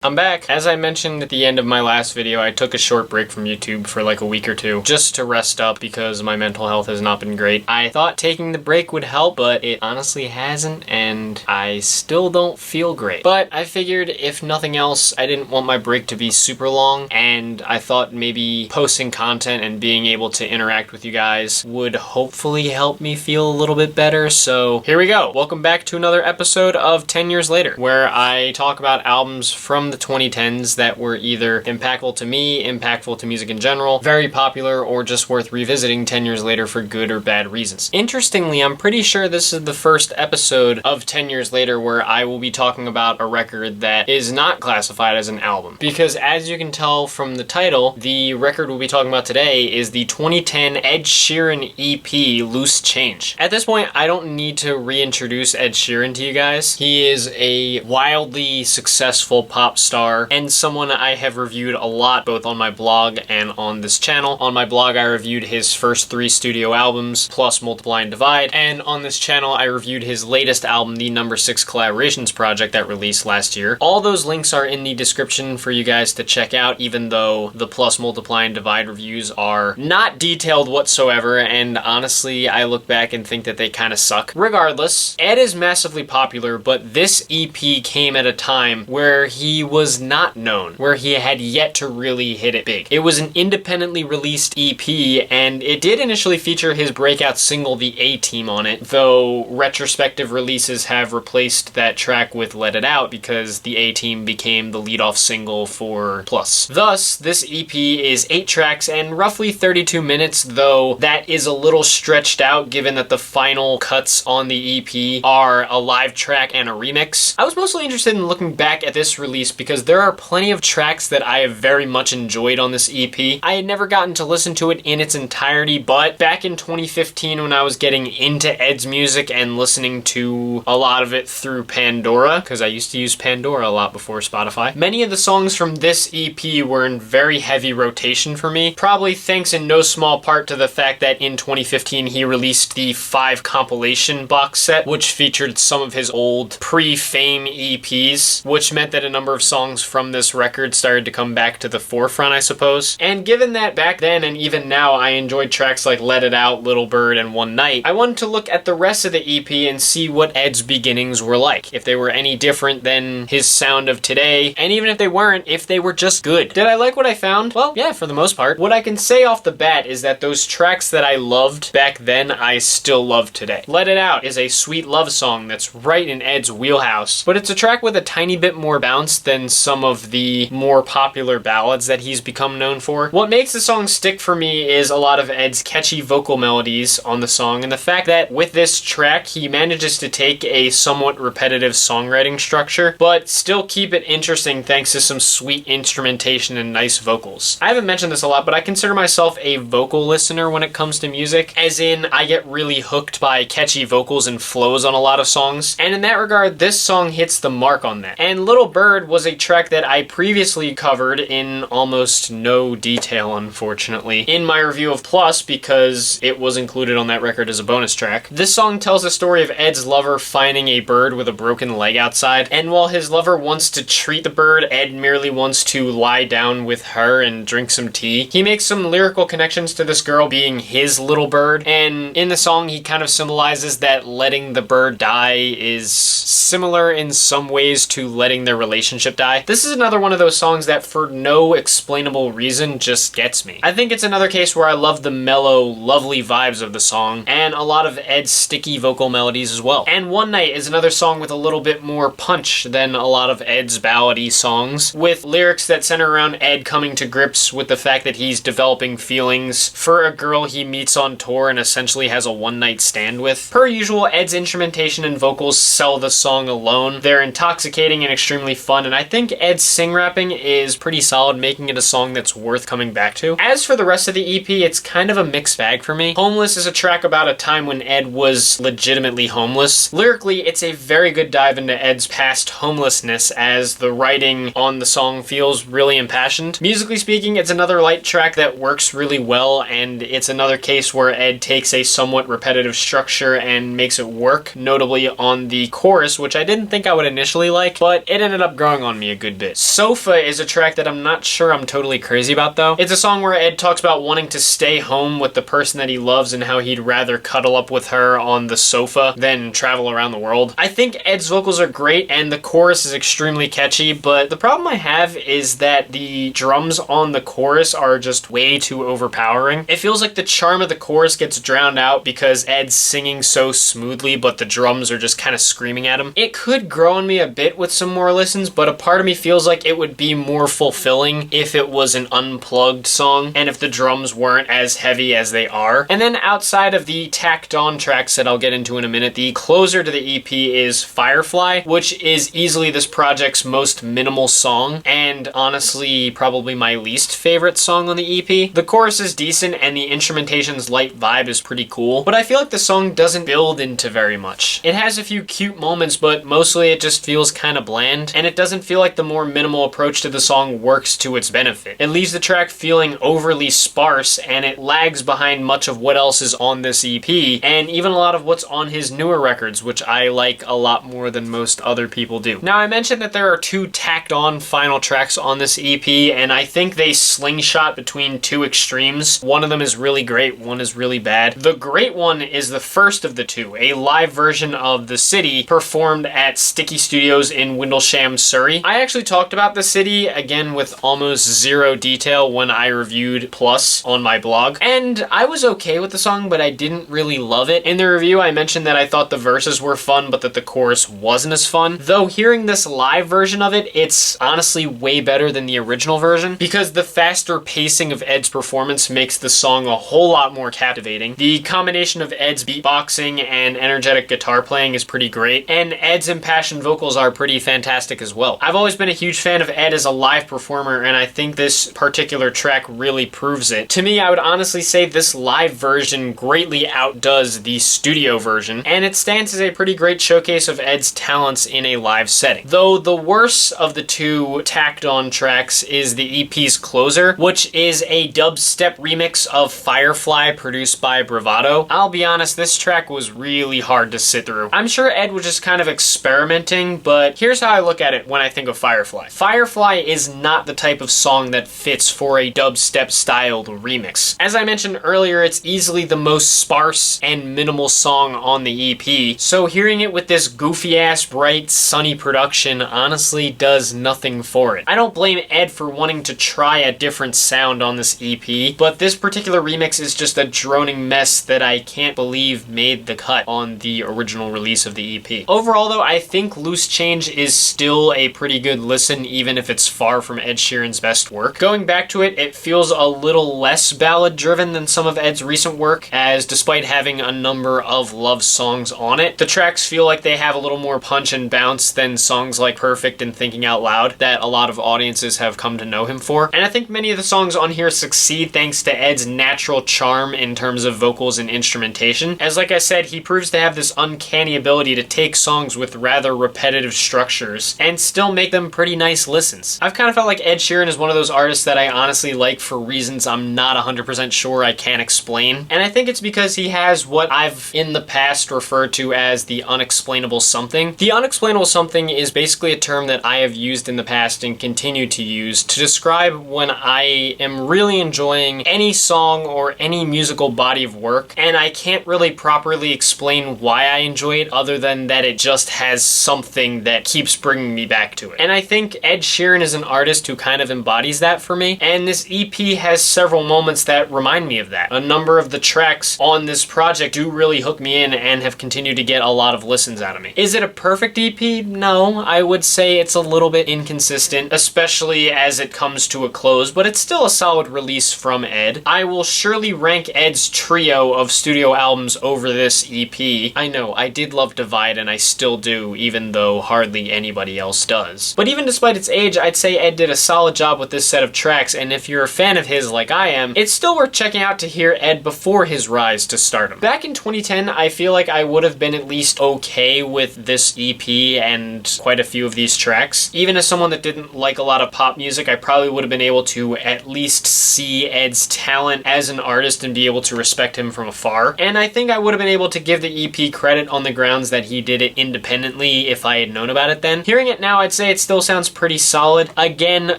I'm back. As I mentioned at the end of my last video, I took a short break from YouTube for like a week or two just to rest up because my mental health has not been great. I thought taking the break would help, but it honestly hasn't, and I still don't feel great. But I figured if nothing else, I didn't want my break to be super long, and I thought maybe posting content and being able to interact with you guys would hopefully help me feel a little bit better. So here we go. Welcome back to another episode of 10 Years Later, where I talk about albums from the 2010s that were either impactful to me, impactful to music in general, very popular, or just worth revisiting 10 years later for good or bad reasons. Interestingly, I'm pretty sure this is the first episode of 10 Years Later where I will be talking about a record that is not classified as an album. Because as you can tell from the title, the record we'll be talking about today is the 2010 Ed Sheeran EP, Loose Change. At this point, I don't need to reintroduce Ed Sheeran to you guys. He is a wildly successful pop star and someone I have reviewed a lot both on my blog and on this channel. On my blog I reviewed his first 3 studio albums plus Multiply and Divide, and on this channel I reviewed his latest album, the No. 6 Collaborations project that released last year. All those links are in the description for you guys to check out, even though the plus Multiply and Divide reviews are not detailed whatsoever, and honestly I look back and think that they kind of suck. Regardless, Ed is massively popular, but this EP came at a time where he was not known, where he had yet to really hit it big. It was an independently released EP, and it did initially feature his breakout single, The A-Team, on it, though retrospective releases have replaced that track with Let It Out because The A-Team became the lead-off single for Plus. Thus, this EP is 8 tracks and roughly 32 minutes, though that is a little stretched out given that the final cuts on the EP are a live track and a remix. I was mostly interested in looking back at this release because there are plenty of tracks that I have very much enjoyed on this EP. I had never gotten to listen to it in its entirety, but back in 2015 when I was getting into Ed's music and listening to a lot of it through Pandora, because I used to use Pandora a lot before Spotify, many of the songs from this EP were in very heavy rotation for me, probably thanks in no small part to the fact that in 2015 he released the 5 compilation box set, which featured some of his old pre-fame EPs, which meant that a number of songs from this record started to come back to the forefront, I suppose. And given that back then and even now I enjoyed tracks like Let It Out, Little Bird, and One Night, I wanted to look at the rest of the EP and see what Ed's beginnings were like, if they were any different than his sound of today, and even if they weren't, if they were just good. Did I like what I found? Well, yeah, for the most part. What I can say off the bat is that those tracks that I loved back then, I still love today. Let It Out is a sweet love song that's right in Ed's wheelhouse, but it's a track with a tiny bit more bounce than some of the more popular ballads that he's become known for. What makes the song stick for me is a lot of Ed's catchy vocal melodies on the song, and the fact that with this track he manages to take a somewhat repetitive songwriting structure, but still keep it interesting thanks to some sweet instrumentation and nice vocals. I haven't mentioned this a lot, but I consider myself a vocal listener when it comes to music, as in I get really hooked by catchy vocals and flows on a lot of songs, and in that regard this song hits the mark on that. And Little Bird was a track that I previously covered in almost no detail, unfortunately, in my review of Plus because it was included on that record as a bonus track. This song tells the story of Ed's lover finding a bird with a broken leg outside, and while his lover wants to treat the bird, Ed merely wants to lie down with her and drink some tea. He makes some lyrical connections to this girl being his little bird, and in the song he kind of symbolizes that letting the bird die is similar in some ways to letting their relationship die. This is another one of those songs that for no explainable reason just gets me. I think it's another case where I love the mellow, lovely vibes of the song, and a lot of Ed's sticky vocal melodies as well. And One Night is another song with a little bit more punch than a lot of Ed's ballady songs, with lyrics that center around Ed coming to grips with the fact that he's developing feelings for a girl he meets on tour and essentially has a one-night stand with. Per usual, Ed's instrumentation and vocals sell the song alone. They're intoxicating and extremely fun, and I think Ed's sing rapping is pretty solid, making it a song that's worth coming back to. As for the rest of the EP, it's kind of a mixed bag for me. Homeless is a track about a time when Ed was legitimately homeless. Lyrically, it's a very good dive into Ed's past homelessness, as the writing on the song feels really impassioned. Musically speaking, it's another light track that works really well, and it's another case where Ed takes a somewhat repetitive structure and makes it work, notably on the chorus, which I didn't think I would initially like, but it ended up growing on me a good bit. Sofa is a track that I'm not sure I'm totally crazy about though. It's a song where Ed talks about wanting to stay home with the person that he loves and how he'd rather cuddle up with her on the sofa than travel around the world. I think Ed's vocals are great and the chorus is extremely catchy, but the problem I have is that the drums on the chorus are just way too overpowering. It feels like the charm of the chorus gets drowned out because Ed's singing so smoothly, but the drums are just kind of screaming at him. It could grow on me a bit with some more listens, but a part of me feels like it would be more fulfilling if it was an unplugged song and if the drums weren't as heavy as they are. And then outside of the tacked on tracks that I'll get into in a minute, the closer to the EP is Firefly, which is easily this project's most minimal song and honestly probably my least favorite song on the EP. The chorus is decent and the instrumentation's light vibe is pretty cool, but I feel like the song doesn't build into very much. It has a few cute moments, but mostly it just feels kind of bland, and it doesn't feel like the more minimal approach to the song works to its benefit. It leaves the track feeling overly sparse, and it lags behind much of what else is on this EP, and even a lot of what's on his newer records, which I like a lot more than most other people do. Now, I mentioned that there are two tacked on final tracks on this EP, and I think they slingshot between two extremes. One of them is really great, one is really bad. The great one is the first of the two, a live version of The City performed at Sticky Studios in Windlesham, Surrey. I actually talked about The City, again with almost zero detail, when I reviewed Plus on my blog, and I was okay with the song, but I didn't really love it. In the review, I mentioned that I thought the verses were fun, but that the chorus wasn't as fun. Though hearing this live version of it, it's honestly way better than the original version, because the faster pacing of Ed's performance makes the song a whole lot more captivating. The combination of Ed's beatboxing and energetic guitar playing is pretty great, and Ed's impassioned vocals are pretty fantastic as well. I've always been a huge fan of Ed as a live performer, and I think this particular track really proves it. To me, I would honestly say this live version greatly outdoes the studio version, and it stands as a pretty great showcase of Ed's talents in a live setting. Though the worst of the two tacked on tracks is the EP's closer, which is a dubstep remix of Firefly produced by Bravado. I'll be honest, this track was really hard to sit through. I'm sure Ed was just kind of experimenting, but here's how I look at it when I think of Firefly. Firefly is not the type of song that fits for a dubstep styled remix. As I mentioned earlier, it's easily the most sparse and minimal song on the EP, so hearing it with this goofy ass, bright, sunny production honestly does nothing for it. I don't blame Ed for wanting to try a different sound on this EP, but this particular remix is just a droning mess that I can't believe made the cut on the original release of the EP. Overall though, I think Loose Change is still a pretty good listen, even if it's far from Ed Sheeran's best work. Going back to it, it feels a little less ballad driven than some of Ed's recent work, as despite having a number of love songs on it, the tracks feel like they have a little more punch and bounce than songs like Perfect and Thinking Out Loud that a lot of audiences have come to know him for. And I think many of the songs on here succeed thanks to Ed's natural charm in terms of vocals and instrumentation. As like I said, he proves to have this uncanny ability to take songs with rather repetitive structures and still make them pretty nice listens. I've kind of felt like Ed Sheeran is one of those artists that I honestly like for reasons I'm not 100% sure I can explain. And I think it's because he has what I've in the past referred to as the unexplainable something. The unexplainable something is basically a term that I have used in the past and continue to use to describe when I am really enjoying any song or any musical body of work, and I can't really properly explain why I enjoy it other than that it just has something that keeps bringing me back to it. And I think Ed Sheeran is an artist who kind of embodies that for me, and this EP has several moments that remind me of that. A number of the tracks on this project do really hook me in and have continued to get a lot of listens out of me. Is it a perfect EP? No, I would say it's a little bit inconsistent, especially as it comes to a close, but it's still a solid release from Ed. I will surely rank Ed's trio of studio albums over this EP. I know, I did love Divide and I still do, even though hardly anybody else does. But even despite its age, I'd say Ed did a solid job with this set of tracks, and if you're a fan of his like I am, it's still worth checking out to hear Ed before his rise to stardom. Back in 2010, I feel like I would have been at least okay with this EP and quite a few of these tracks. Even as someone that didn't like a lot of pop music, I probably would have been able to at least see Ed's talent as an artist and be able to respect him from afar. And I think I would have been able to give the EP credit on the grounds that he did it independently if I had known about it then. Hearing it now, I'd say say it still sounds pretty solid. Again,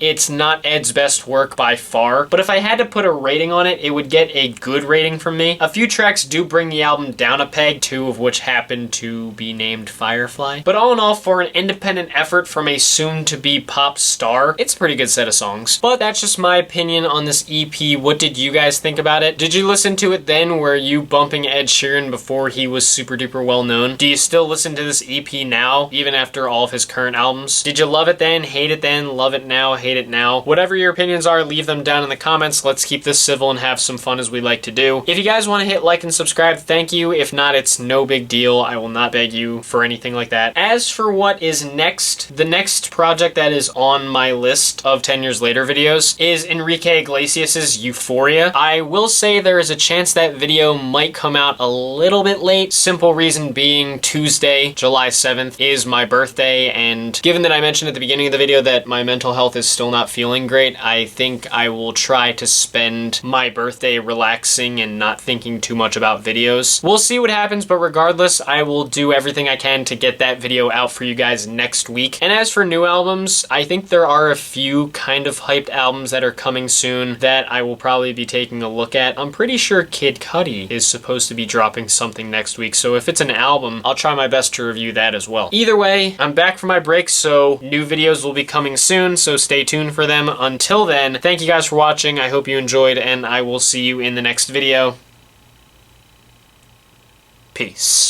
it's not Ed's best work by far, but if I had to put a rating on it, it would get a good rating from me. A few tracks do bring the album down a peg, 2 of which happen to be named Firefly. But all in all, for an independent effort from a soon-to-be pop star, it's a pretty good set of songs. But that's just my opinion on this EP. What did you guys think about it? Did you listen to it then? Were you bumping Ed Sheeran before he was super duper well known? Do you still listen to this EP now, even after all of his current albums? Did you love it then, hate it then, love it now, hate it now? Whatever your opinions are, leave them down in the comments. Let's keep this civil and have some fun as we like to do. If you guys want to hit like and subscribe, thank you. If not, it's no big deal. I will not beg you for anything like that. As for what is next, the next project that is on my list of 10 Years Later videos is Enrique Iglesias' Euphoria. I will say there is a chance that video might come out a little bit late. Simple reason being Tuesday, July 7th is my birthday, and given that I mentioned at the beginning of the video that my mental health is still not feeling great, I think I will try to spend my birthday relaxing and not thinking too much about videos. We'll see what happens, but regardless, I will do everything I can to get that video out for you guys next week. And as for new albums, I think there are a few kind of hyped albums that are coming soon that I will probably be taking a look at. I'm pretty sure Kid Cudi is supposed to be dropping something next week, so if it's an album, I'll try my best to review that as well. Either way, I'm back from my break, so new videos will be coming soon, so stay tuned for them. Until then, thank you guys for watching. I hope you enjoyed, and I will see you in the next video. Peace.